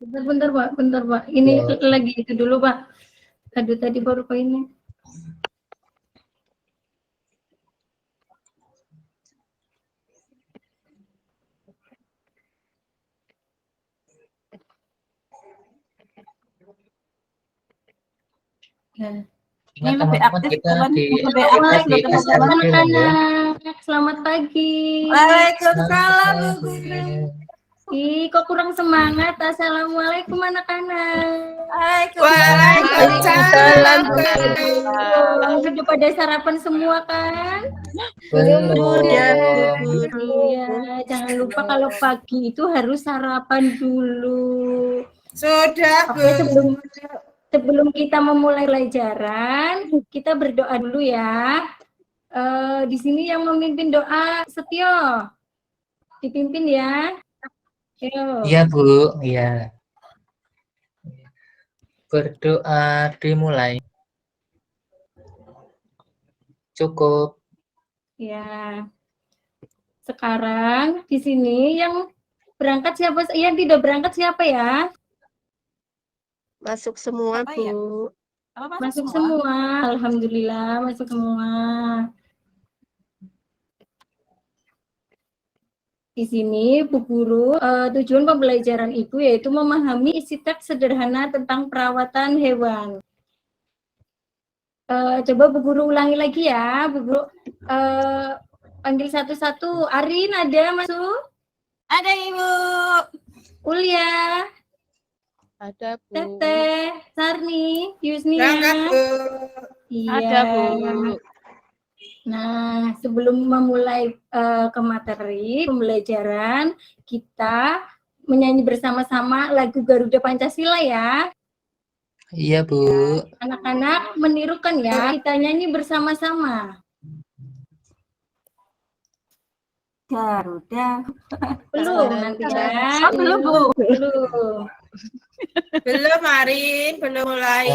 Bentar, Pak. Bentar, Pak. Ini lagi itu dulu, Pak. Aduh, tadi baru ke ini. Ya. Ingat teman-teman kita di anak-anak. Selamat pagi. Waalaikumsalam, Bu Guru. Ih, kok kurang semangat? Assalamualaikum anak-anak. Waalaikumsalam, Bu Sudah pada sarapan semua kan? Belum. Iya, jangan lupa kalau pagi itu harus sarapan dulu. Sudah, Bu. Sebelum kita memulai pelajaran, kita berdoa dulu ya. Di sini yang memimpin doa Setio. Dipimpin ya. Iya, Bu. Iya. Berdoa dimulai. Cukup. Ya. Sekarang di sini yang berangkat siapa? Yang tidak berangkat siapa ya? Masuk semua, Bu. Ya? Masuk semua. Alhamdulillah masuk semua. Di sini Bu Guru, tujuan pembelajaran itu yaitu memahami isi teks sederhana tentang perawatan hewan. Coba Bu Guru ulangi lagi ya, Bu Guru. Panggil satu-satu. Arin ada masuk? Ada, Ibu. Ulia. Ada, Bu. Teteh, Sarni, Yusnia. Berangkat, Bu. Iya. Ada, Bu. Nah, sebelum memulai ke materi pembelajaran, kita menyanyi bersama-sama lagu Garuda Pancasila ya. Iya, Bu. Anak-anak menirukan ya, kita nyanyi bersama-sama. Garuda. Belum nanti ya. Belum, Bu. Belum. Belum, Arin. Belum mulai.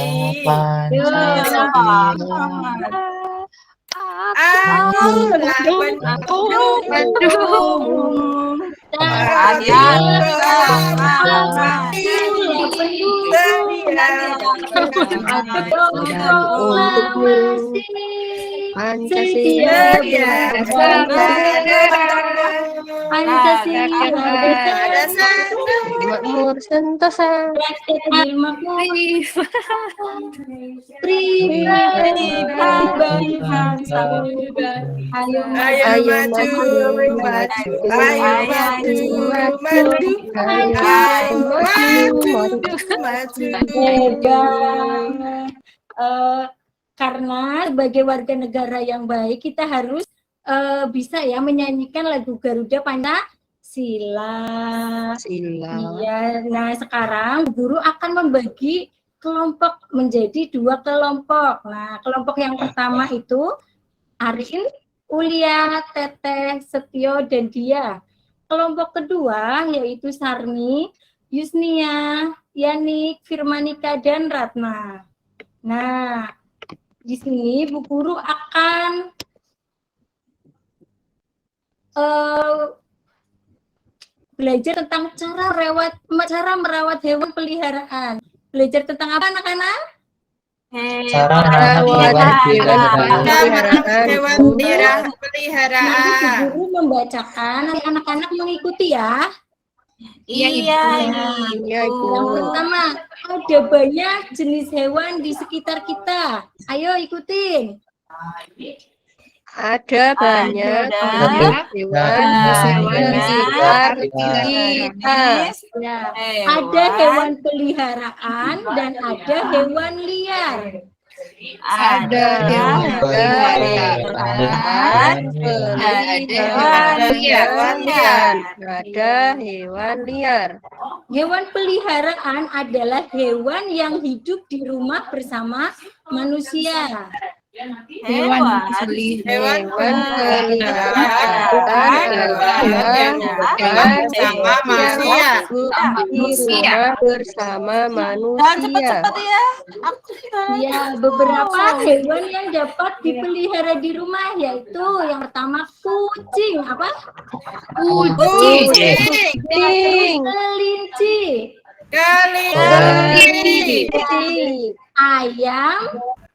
Aku lawan mendukung. Makmur sentosa. Ayo maju. Karena sebagai warga negara yang baik kita harus bisa ya menyanyikan lagu Garuda Pancasila. Iya, nah sekarang guru akan membagi kelompok menjadi 2 kelompok. Nah, kelompok yang pertama itu Arin, Ulia, Teteh, Setio, dan Dia. Kelompok kedua yaitu Sarni, Yusnia, Yanik, Firmanika, dan Ratna. Nah, di sini Bu Guru akan belajar tentang cara merawat hewan peliharaan. Belajar tentang apa anak-anak? Cara merawat hewan peliharaan. Nanti Bu Guru membacakan, anak-anak mengikuti ya. Iya, Ibu. Yang pertama, ada banyak jenis hewan di sekitar kita. Ayo ikutin. Ada banyak hewan di sekitar kita. Ada hewan peliharaan dan ada hewan liar. Ada hewan peliharaan, ada hewan liar. Hewan peliharaan adalah hewan yang hidup di rumah bersama manusia. hewan peliharaan bersama manusia. Bersama manusia. Ya, beberapa hewan yang dapat dipelihara di rumah yaitu yang pertama kucing. Apa? Kucing. Kelinci. kelinci, ayam,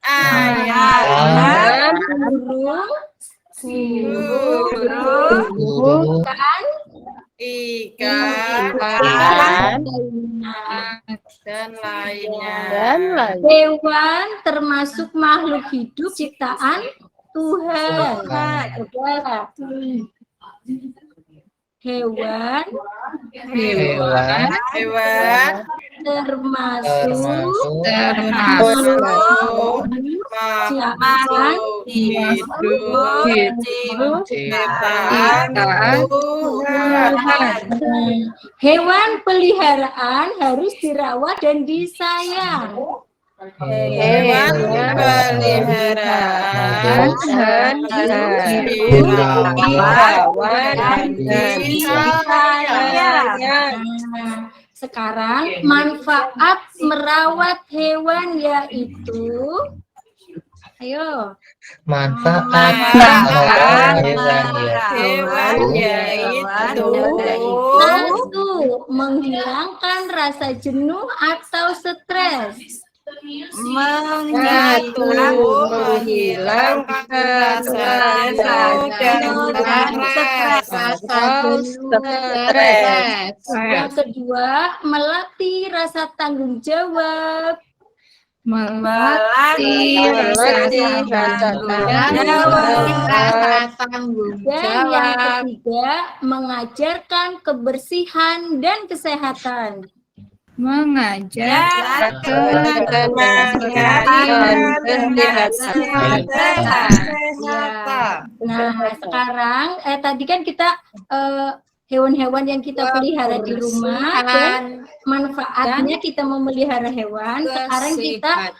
ayam, burung, burung, ikan, ikan, dan lainnya. dan lain. hewan termasuk makhluk hidup ciptaan Tuhan. Coba. Hewan hewan, termasuk termasuk Makhluk hidup ciptaan Tuhan. hewan peliharaan harus dirawat dan disayang. Hewan peliharaan harus dirawat dan disayang. Nah, sekarang manfaat merawat hewan yaitu, ayo, manfaat hewan yaitu satu, menghilangkan rasa jenuh atau stres. menghilangkan rasa jenuh dan stres. Yang kedua, melatih rasa tanggung jawab. Melatih rasa tanggung Dan yang jawab. ketiga, mengajarkan kebersihan dan kesehatan. Nah, sekarang tadi kan kita hewan-hewan yang kita pelihara di rumah dan manfaatnya kita memelihara hewan. Sekarang kita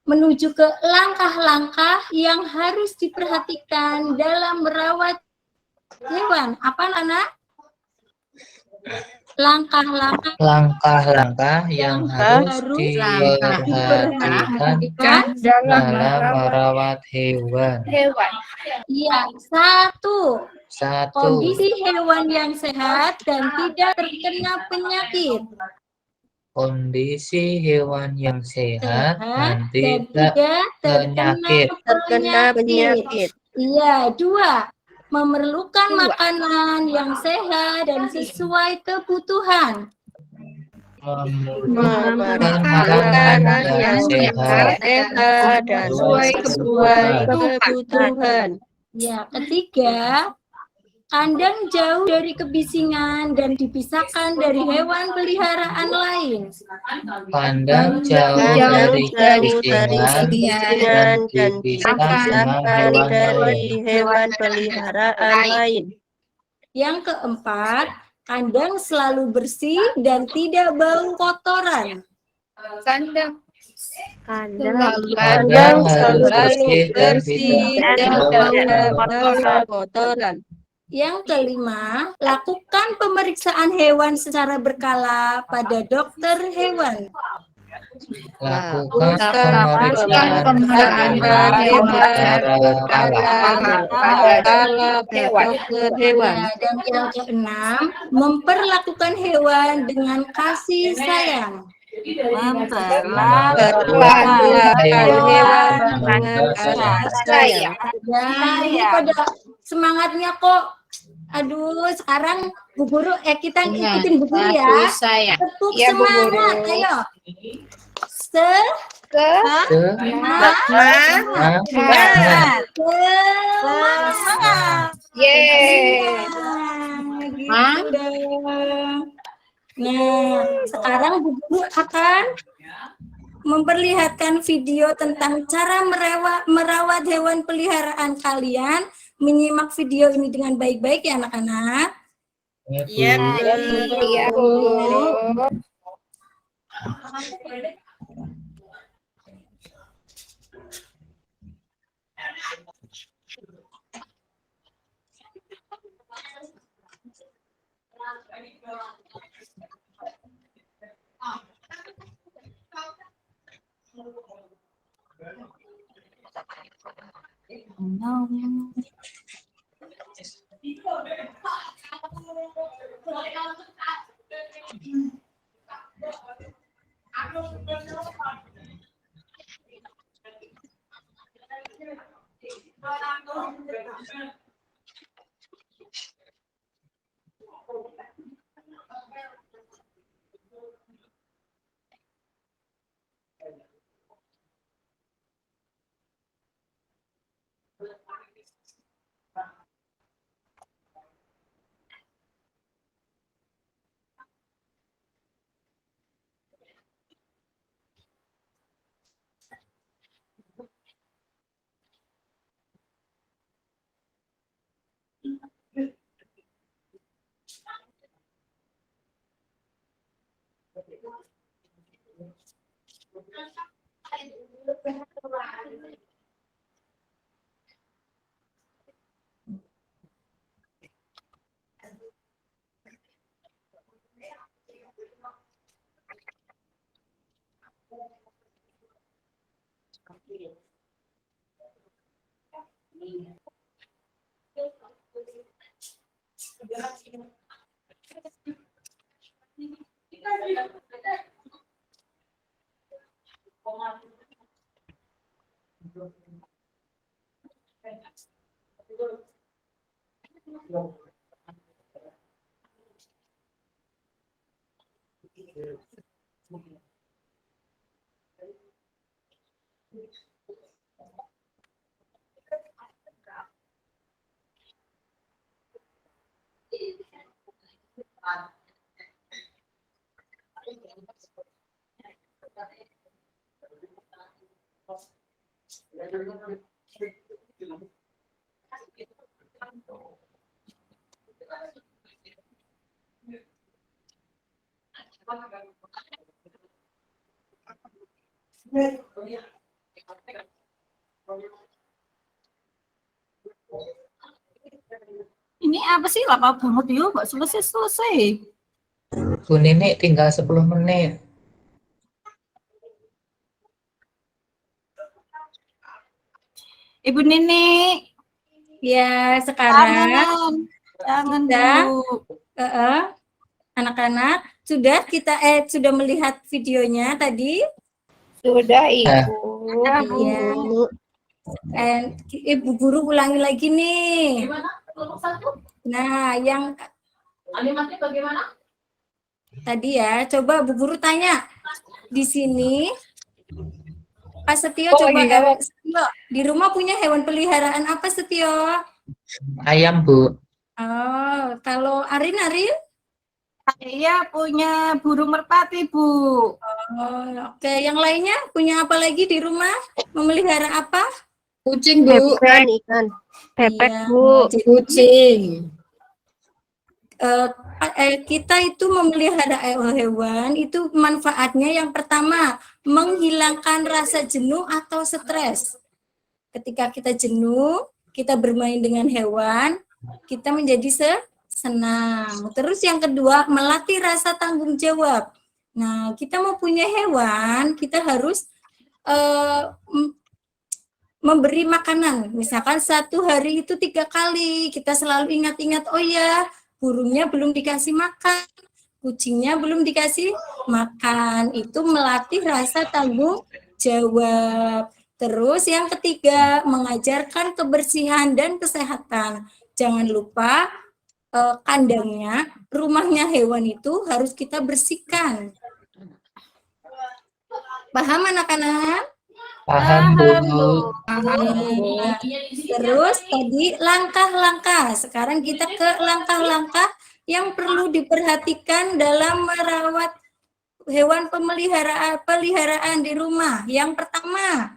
menuju ke langkah-langkah yang harus diperhatikan dalam merawat hewan. Apa, Nana? Langkah-langkah yang harus diperhatikan dalam merawat hewan. Iya, satu, Satu, kondisi hewan yang sehat dan tidak terkena penyakit. kondisi hewan yang sehat dan tidak tidak terkena penyakit. Iya, dua, memerlukan makanan yang sehat dan sesuai kebutuhan. memerlukan makanan yang sehat dan sesuai kebutuhan. Ya, ketiga, kandang jauh dari kebisingan dan dipisahkan dari hewan peliharaan lain. Kandang jauh dari kebisingan dan dipisahkan dengan hewan peliharaan lain. Yang keempat, kandang selalu bersih dan tidak bau kotoran. Kandang selalu bersih dan tidak bau kotoran. Yang kelima, lakukan pemeriksaan hewan secara berkala pada dokter hewan. Lakukan pemeriksaan hewan secara berkala dokter hewan. Dan yang keenam, memperlakukan hewan dengan kasih sayang. Memperlakukan hewan dengan kasih sayang. Ya, ini pada semangatnya kok. Aduh, sekarang Bu Guru kita ikutin Bu Guru ya. Tepuk semangat, ayo. Semangat. Nah, sekarang Bu Guru akan memperlihatkan video tentang cara merawat hewan peliharaan kalian. Menyimak video ini dengan baik-baik ya anak-anak. Iya, Bu. Ini apa sih lama banget yuk, nggak selesai. Bu Nini tinggal 10 menit. Ibu Nini, Ya, sekarang jangan Kita- Bu. anak-anak sudah melihat videonya tadi. Sudah, Ibu. Iya. Ibu guru ulangi lagi nih. Nah, yang Animasi bagaimana? tadi ya, coba Bu Guru tanya di sini. Pak Setio coba Setio, di rumah punya hewan peliharaan apa Setio? Ayam, Bu. Oh, kalau Arin? Saya punya burung merpati, Bu. Oh, oke. Yang lainnya punya apa lagi di rumah? Memelihara apa? Kucing, Bu. Ikan. Pepek, Iya, Bu. Kucing. Kita itu memelihara hewan itu manfaatnya yang pertama menghilangkan rasa jenuh atau stres. Ketika kita jenuh, kita bermain dengan hewan, kita menjadi senang. Terus yang kedua, melatih rasa tanggung jawab. Nah, kita mau punya hewan, kita harus memberi makanan. Misalkan satu hari itu 3 kali, kita selalu ingat-ingat, oh ya, burungnya belum dikasih makan, kucingnya belum dikasih makan. Itu melatih rasa tanggung jawab. Terus yang ketiga, mengajarkan kebersihan dan kesehatan. Jangan lupa kandangnya, rumahnya hewan itu harus kita bersihkan. Paham anak-anak? Paham, Bu. Terus tadi langkah-langkah. Sekarang kita ke langkah-langkah yang perlu diperhatikan dalam merawat hewan peliharaan di rumah. Yang pertama,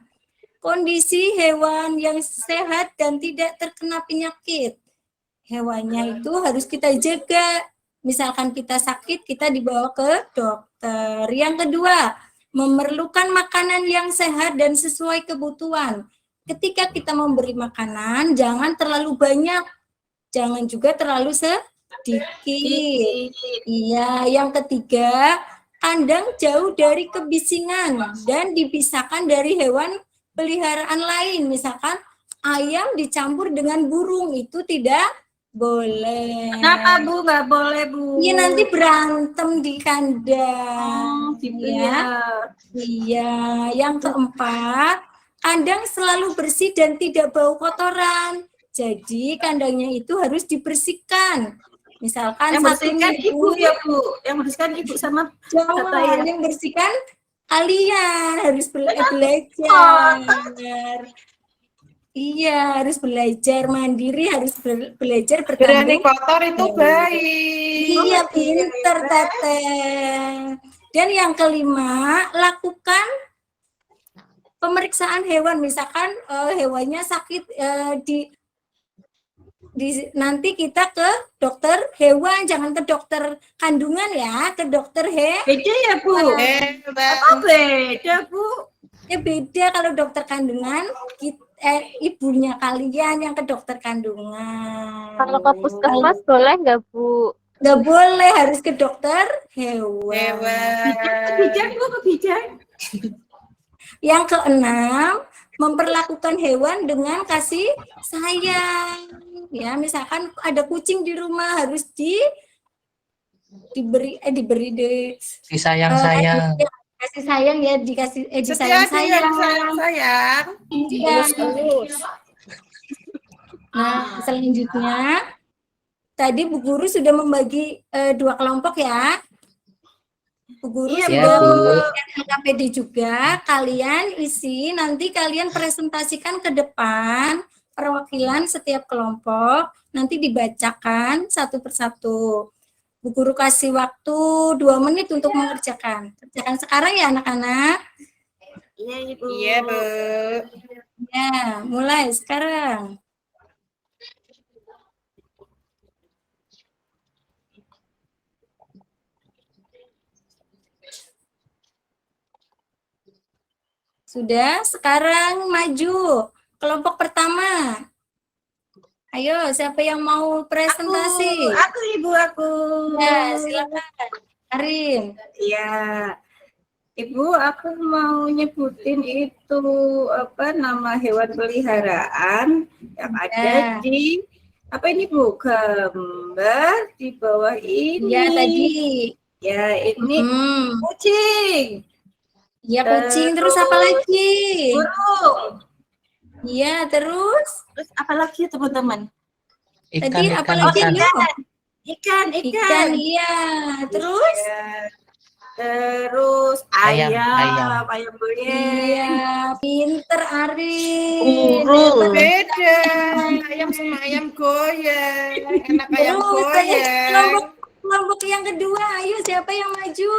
kondisi hewan yang sehat dan tidak terkena penyakit. Hewannya itu harus kita jaga. Misalkan kita sakit, kita dibawa ke dokter. Yang kedua, memerlukan makanan yang sehat dan sesuai kebutuhan. Ketika kita memberi makanan, jangan terlalu banyak, jangan juga terlalu sedikit. Iya, yang ketiga, kandang jauh dari kebisingan dan dipisahkan dari hewan peliharaan lain. Misalkan ayam dicampur dengan burung, itu tidak boleh. Kenapa, Bu? Nggak boleh, Bu. Iya, nanti berantem di kandang. Gitu ya. Iya, yang keempat, kandang selalu bersih dan tidak bau kotoran. Jadi kandangnya itu harus dibersihkan. Misalkan Yang bersihkan Ibu ya, Bu. Yang bersihkan Ibu sama jangan, yang bersihkan kalian harus belajar. Iya, harus belajar mandiri, harus belajar bertanggung. Berani kotor itu baik. Iya, pinter Teteh. Dan yang kelima, lakukan pemeriksaan hewan. Misalkan hewannya sakit nanti kita ke dokter hewan, jangan ke dokter kandungan ya, ke dokter Beda ya, Bu? Apa beda, Bu? Ya beda kalau dokter kandungan, ibunya kalian yang ke dokter kandungan. Kalau ke puskesmas boleh nggak, Bu? Nggak boleh, harus ke dokter hewan. Kebijan, Bu, kebijan. Yang keenam, memperlakukan hewan dengan kasih sayang. Ya, misalkan ada kucing di rumah harus diberi Disayang-sayang. kasih sayang ya, dikasih Setia disayang-sayang. sayang. Iya. Elus. Nah, selanjutnya tadi Bu Guru sudah membagi 2 kelompok ya. Bu Guru Iya, sudah Bu. memberikan LKPD juga. Kalian isi, nanti kalian presentasikan ke depan perwakilan setiap kelompok. Nanti dibacakan satu persatu. Bu Guru kasih waktu 2 menit untuk mengerjakan. Kerjakan sekarang ya anak-anak. Iya, Ibu. Iya, Bu. Ya, mulai sekarang. Sudah, sekarang maju. Kelompok pertama. Ayo, siapa yang mau presentasi? Aku, Ibu, aku. Ya, silakan. Karin. Iya. Ibu, aku mau nyebutin itu nama hewan peliharaan yang ada di apa ini, Bu? Gambar di bawah ini. Ya, tadi. Ya, ini kucing. Ya, kucing. Terus apa lagi? Burung. Iya, terus? Terus apa lagi, teman-teman? Tadi apa Ikan, lagi? ikan. Ikan. Iya. Terus? Ya. Terus ayam boleh. Iya, pinter Ari. Burung. Beda. Ayam sama ayam goyang. Enak ayam goyang. Kelompok yang kedua, ayo siapa yang maju?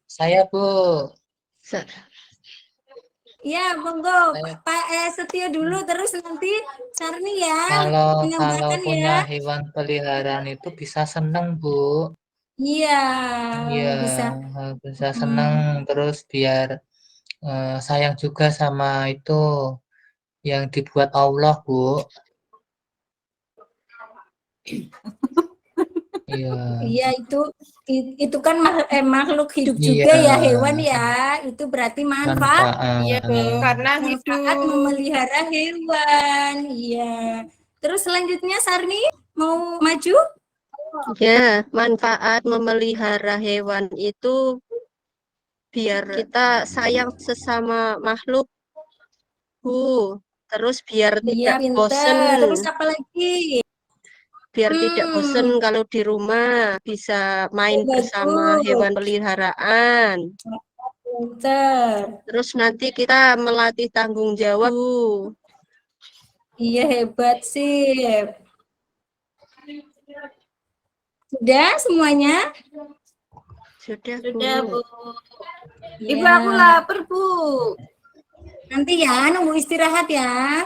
Saya, Bu. Ya, monggo. Pak Setio dulu, terus nanti Sarni ya. Kalau menambahkan punya ya. hewan peliharaan itu bisa seneng, Bu. Iya, Iya, bisa seneng. Terus biar sayang juga sama itu yang dibuat Allah, Bu. Iya. Iya, itu kan makhluk hidup juga ya, hewan ya. Itu berarti manfaat. Iya, Bu. Karena Manfaat hidup. memelihara hewan. Iya. Terus selanjutnya Sarni mau maju? Ya, manfaat memelihara hewan itu biar kita sayang sesama makhluk, Bu. Terus biar Iya, tidak pinter. bosen. Terus apa lagi? Biar tidak bosen kalau di rumah, bisa main bersama hewan peliharaan. Pinter. Terus nanti kita melatih tanggung jawab, Bu. Iya, hebat sih. Sudah semuanya? Sudah, Bu. Ya. Ibu, aku lapar, Bu. Nanti ya, nunggu istirahat ya.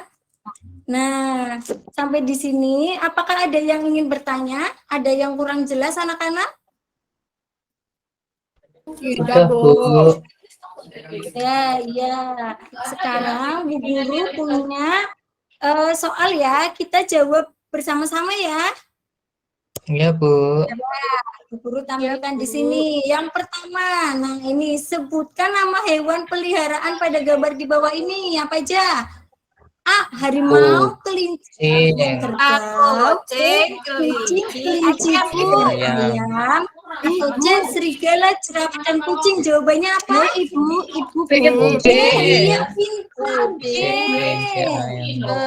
Nah, sampai di sini, apakah ada yang ingin bertanya? Ada yang kurang jelas, anak-anak? Sudah, Bu. Ya, iya. Sekarang Bu Guru punya soal ya. Kita jawab bersama-sama ya. Iya, Bu. Bu Guru tampilkan di sini. Yang pertama, nah ini sebutkan nama hewan peliharaan pada gambar di bawah ini. Apa aja? A. Harimau, kelinci, kerbau, kucing, kelinci, ayam, atau C. serigala, jerapah, dan kucing. Jawabannya apa? Ibu. Iya, pintar.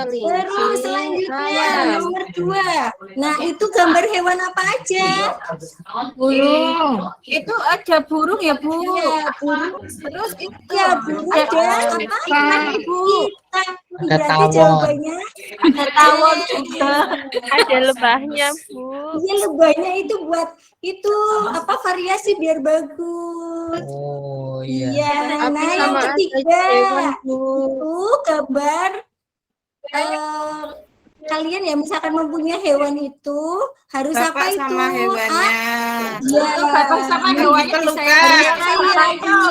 Terus selanjutnya nomor 2. Nah, itu gambar hewan apa aja? Burung. Itu ada burung ya, Bu? Ya, burung. Terus itu Ya, burung ada apa? ikan, Ibu. Ada Berarti tawon. jawabannya Ada tawon juga. Ada lebahnya, Bu. iya, lebahnya itu buat itu apa variasi biar bagus. Oh, iya. Iya, Tapi nah yang sama aja ketiga hewan, Bu. itu gambar kalian ya misalkan mempunyai hewan itu harus apa Bapak itu? sama hewannya. Ya, Bapak sama hewannya Gitu, disayang Luka. sama orang tua.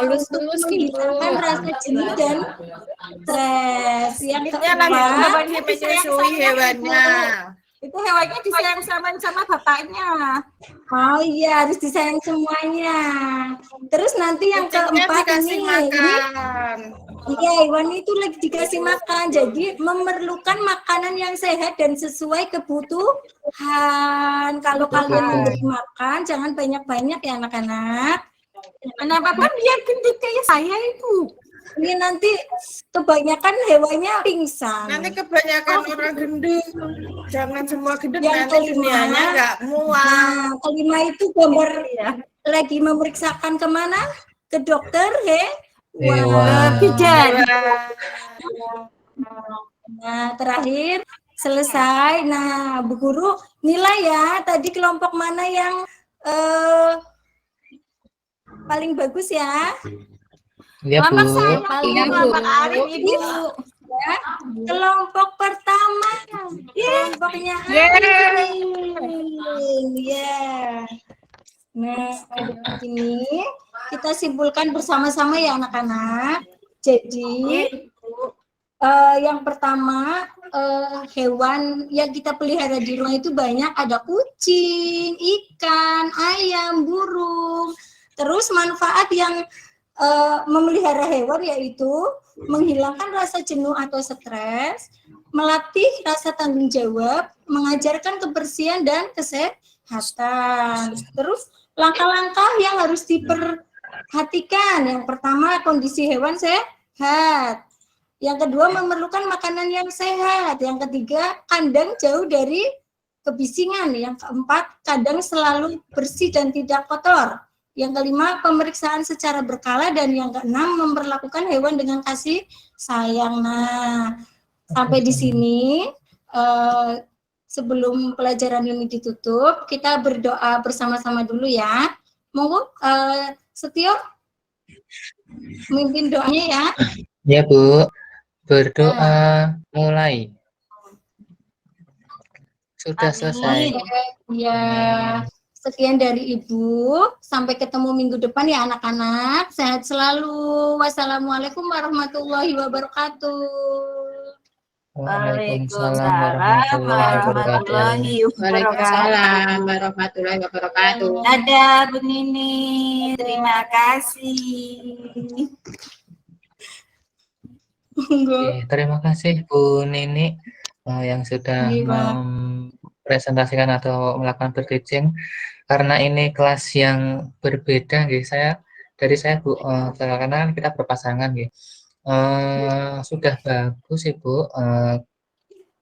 Untuk menghilangkan rasa jenuh dan stres. Yang Dia lagi keempat, hewannya menyusui hewannya. Itu hewannya disayang sama bapaknya. oh iya harus disayang semuanya. Terus nanti yang Kucingnya keempat dikasih ini, makan. iya hewan itu lagi dikasih makan. Jadi memerlukan makanan yang sehat dan sesuai kebutuhan. Kalau kalian memberi makan, jangan banyak-banyak ya anak-anak. Kenapa kan dia gendut kayak saya itu? Ini nanti kebanyakan hewannya pingsan. Nanti kebanyakan orang gendut. Jangan semua gendut, Yang nanti kelima, dunianya nggak muat. Nah, kelima itu gambar lagi memeriksakan kemana? Ke dokter Hewan. Bidan. Nah, terakhir selesai. Nah, Bu Guru nilai ya. Tadi kelompok mana yang paling bagus ya? Ya, Bu. Kelompok saya, Paling kelompok Arif, Ibu. Ya, kelompok pertama. Kelompoknya Arin. Ya. Nah, ini kita simpulkan bersama-sama ya anak-anak. Jadi yang pertama hewan yang kita pelihara di rumah itu banyak, ada kucing, ikan, ayam, burung. Terus manfaat yang memelihara hewan yaitu menghilangkan rasa jenuh atau stres, melatih rasa tanggung jawab, mengajarkan kebersihan dan kesehatan. Terus langkah-langkah yang harus diperhatikan. Yang pertama, kondisi hewan sehat. Yang kedua, memerlukan makanan yang sehat. Yang ketiga, kandang jauh dari kebisingan. Yang keempat, kandang selalu bersih dan tidak kotor. Yang kelima, pemeriksaan secara berkala. Dan yang keenam, memperlakukan hewan dengan kasih sayang. Nah, sampai di sini sebelum pelajaran ini ditutup, kita berdoa bersama-sama dulu ya. Monggo Setio memimpin doanya ya. Ya, Bu. Berdoa mulai. Sudah selesai. Ya, sekian dari Ibu. Sampai ketemu minggu depan ya anak-anak. Sehat selalu. Wassalamualaikum warahmatullahi wabarakatuh. Waalaikumsalam warahmatullahi wabarakatuh. Waalaikumsalam warahmatullahi wabarakatuh. Dadah Bu Nini, terima kasih. Oke, terima kasih Bu Nini yang sudah Iya, Pak. mempresentasikan atau melakukan berteaching. Karena ini kelas yang berbeda, dari saya Bu, karena kan kita berpasangan, sudah bagus Ibu,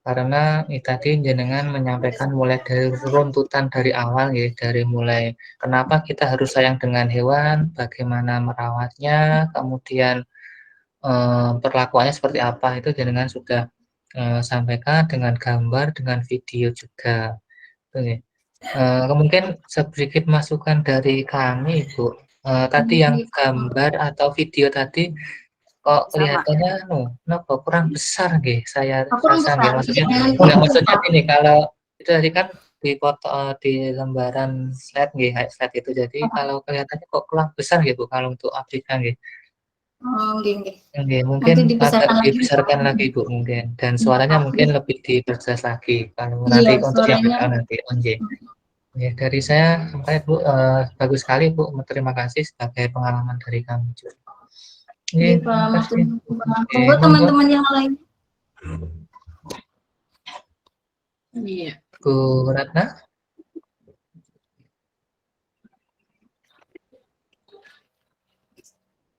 karena tadi jenengan menyampaikan mulai dari runtutan dari awal, dari mulai kenapa kita harus sayang dengan hewan, bagaimana merawatnya, kemudian perlakuannya seperti apa, itu jenengan sudah sampaikan dengan gambar, dengan video juga. Mungkin sedikit masukan dari kami, Bu. Tadi yang gambar atau video tadi kok kelihatannya kok kurang besar saya Kurang rasa besar. maksudnya Iya. maksudnya gini, kalau itu tadi kan di foto di lembaran slide slide itu, jadi kalau kelihatannya kok kurang besar Bu kalau untuk aplikasi mungkin Nanti dibesarkan agak lagi. dibesarkan lagi Bu mungkin, dan suaranya mungkin lebih diperjelas lagi kalau nanti Iya, untuk yang suaranya. nanti ya, dari saya sampai Bu, bagus sekali Bu, terima kasih sebagai pengalaman dari kami juga. Iya, Pak. Monggo teman-teman yang lain. Iya. Bu Ratna.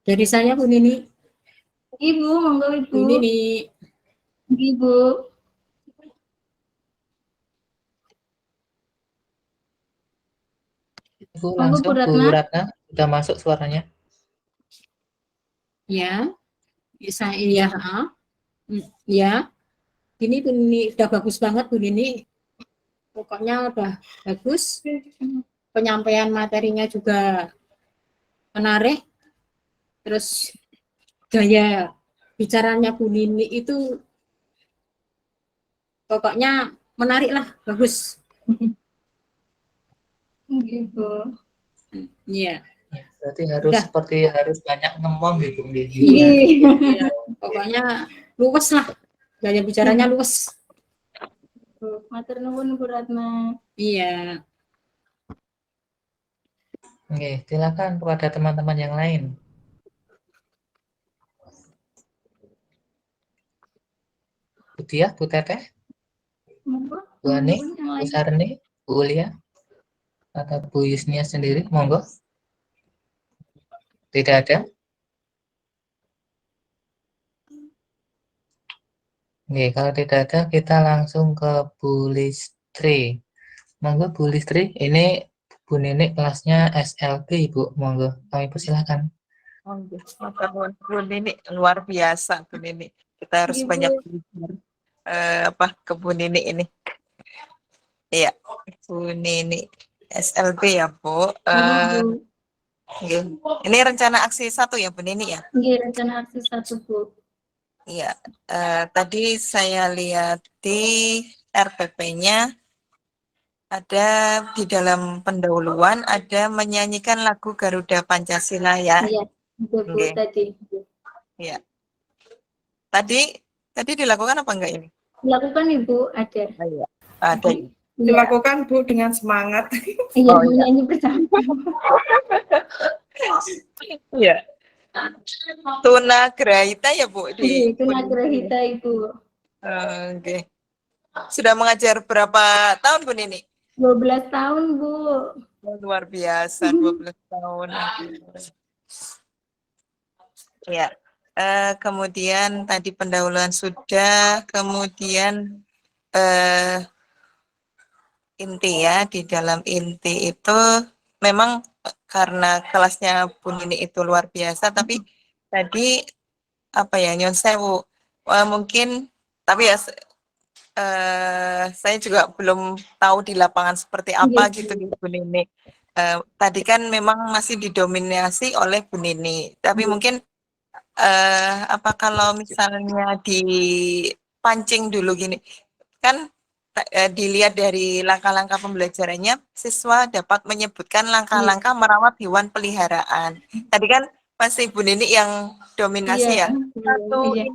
Dari saya Bu Nini. Ibu, monggo Ibu. Bu Nini. Ibu. Bu, langsung Bu Ratna, sudah masuk suaranya. Ya, saya ya. Ini Bu Nini udah bagus banget Bu Nini. Pokoknya udah bagus. Penyampaian materinya juga menarik. Terus gaya bicaranya Bu Nini itu pokoknya menarik lah, bagus. Gitu. Iya. Berarti harus Udah. harus banyak ngomong gitu. Iya. Iya. Pokoknya luwes lah, gaya bicaranya luwes. Matur nuwun Bu Ratna. Iya. Oke, silakan kepada teman-teman yang lain. Bu Tia, Bu Teteh, Monggo, Bu Ani, teman-teman yang Bu lain. Sarni, Bu Ulia, atau Bu Yusnia sendiri, monggo. Tidak ada? Oke, kalau tidak ada, kita langsung ke Bu Listri. Monggo Bu Listri, ini Bu Nenek kelasnya SLB, Ibu. Monggo, kami persilakan. Oh, iya. Matur nuwun. Bu Nini luar biasa Bu Nini. Kita harus Ibu. banyak belajar ke Bu Nini ini. Iya, Bu Nini SLB ya Bu. Bu. Iya. Ini rencana aksi 1 ya Bu Nini ya. Nggih, rencana aksi 1 Bu. Iya. Tadi saya lihat di RPP-nya ada di dalam pendahuluan ada menyanyikan lagu Garuda Pancasila ya. Iya, Bu Nggih. tadi. Iya. Tadi dilakukan apa enggak ini? Dilakukan Ibu, ada. Iya. Ada. Iya, Dilakukan Bu dengan semangat. iya Oh, iya. menyanyi bersama. Iya. Tuna Grahita ya Bu Iya, di itu Nagrahita Ibu. Oke. Sudah mengajar berapa tahun Bu Nini? 12 tahun Bu. Oh, luar biasa 12 tahun. Ya. Kemudian tadi pendahuluan sudah, kemudian inti ya, di dalam inti itu memang karena kelasnya Bu Nini itu luar biasa, tapi tadi apa ya, nyun sewu, mungkin tapi ya saya juga belum tahu di lapangan seperti apa gitu di Bu Nini. Tadi kan memang masih didominasi oleh Bu Nini, tapi mungkin apa kalau misalnya dipancing dulu gini, kan dilihat dari langkah-langkah pembelajarannya, siswa dapat menyebutkan langkah-langkah merawat hewan peliharaan. Tadi kan masih Bu Nini yang dominasi ya, 1, Iya.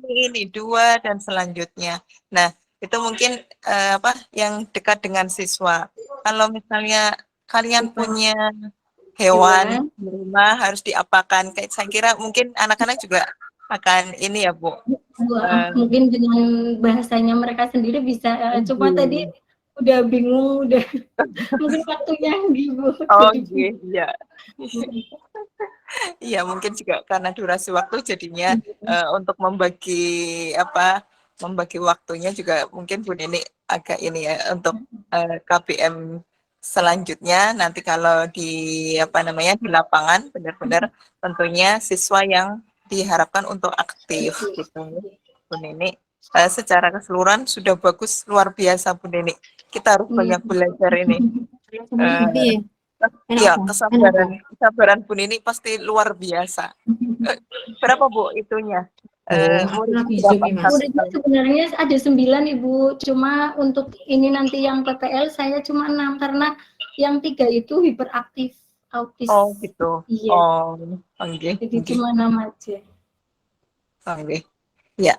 ini, 2, dan selanjutnya. Nah, itu mungkin yang dekat dengan siswa. Kalau misalnya kalian punya hewan di rumah harus diapakan, kayak saya kira mungkin anak-anak juga akan ini ya Bu. Mungkin dengan bahasanya mereka sendiri bisa. Cuma tadi udah bingung, udah mungkin waktunya gitu. Oh iya. Iya mungkin juga karena durasi waktu jadinya untuk membagi waktunya juga mungkin Bu Nini agak ini ya untuk KBM selanjutnya nanti kalau di di lapangan benar-benar tentunya siswa yang diharapkan untuk aktif gitu Bu Nini. Secara keseluruhan sudah bagus, luar biasa Bu Nini. Kita harus banyak belajar ini. Ya, kesabaran Bu Nini pasti luar biasa. Berapa Bu itunya? Muridnya sebenarnya ada 9 Ibu, cuma untuk ini nanti yang PPL saya cuma 6 karena yang 3 itu hiperaktif autis. Oh gitu. Iya. Oh, okay. Jadi cuma 6 aja. Oke. Ya.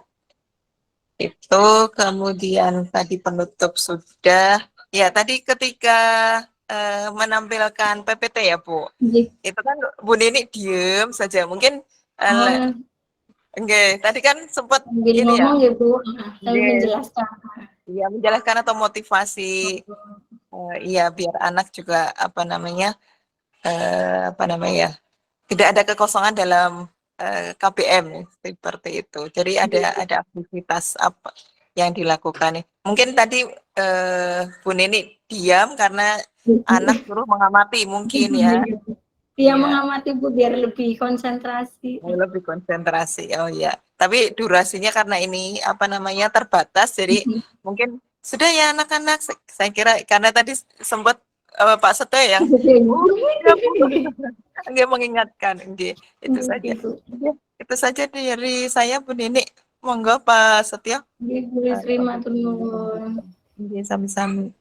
Itu kemudian tadi penutup sudah. Ya, tadi ketika menampilkan PPT ya Bu. Itu kan Bu Nini diem saja. Mungkin enggak, tadi kan sempat ini ngomong ya Bu, saya menjelaskan. Iya, menjelaskan atau motivasi. Iya, biar anak juga tidak ada kekosongan dalam KBM seperti itu. Jadi ada aktivitas apa yang dilakukan nih. Mungkin tadi Bu Nini diam karena anak suruh mengamati mungkin ya. Iya, mengamati Bu biar lebih konsentrasi. Lebih konsentrasi. Oh iya. Tapi durasinya karena ini terbatas jadi mungkin sudah ya anak-anak. Saya kira karena tadi sempat Pak Seto yang dia mengingatkan. Itu saja. Itu saja dari saya Bu Nini. Monggo Pak Setio. Bu Sri matur nuwun. Oke, sami-sami.